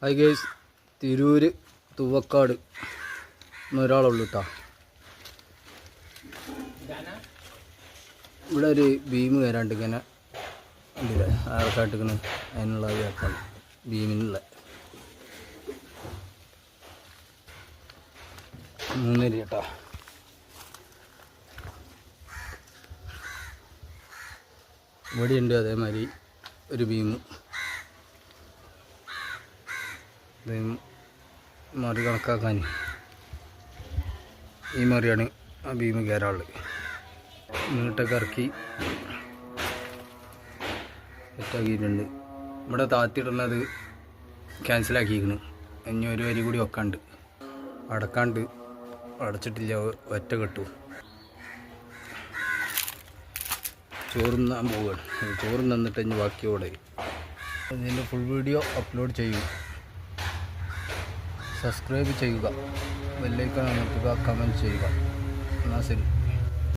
Hi guys, Tirur Thuvakkad ഒരാളുള്ളൂ കേട്ടോ. ഇവിടെ ഒരു ബീം വരാണ്ട് ഇങ്ങനെ ഉണ്ടല്ലേ, ആൾക്കാട്ടിക്കണ് അതിനുള്ള കേട്ടാണ് ബീമിനുള്ള 3 കേട്ടോ. ഇവിടെ ഉണ്ട് അതേമാതിരി ഒരു ബീം മറി കണക്കാക്കാൻ ഈ മറിയാണ് ആ ബീം കയറാനുള്ളത്. നീട്ടൊക്കെ ഇറക്കി സെറ്റാക്കിയിട്ടുണ്ട്. ഇവിടെ താത്തിയിടുന്നത് ക്യാൻസലാക്കിയിരിക്കുന്നു. ഇനി ഒരു വരി കൂടി വെക്കാണ്ട് അടക്കാണ്ട് അടച്ചിട്ടില്ല, ഒറ്റ കെട്ടു. ചോറുന്നാൻ പോവുകയാണ്. ചോറ് തന്നിട്ട് ഇനി ബാക്കിയോടെ ഇതിൻ്റെ ഫുൾ വീഡിയോ അപ്ലോഡ് ചെയ്യും. സബ്സ്ക്രൈബ് ചെയ്യുക, ബെല്ലൈക്കൺ അമർത്തുക, കമൻറ്റ് ചെയ്യുക. എന്നാൽ ശരി.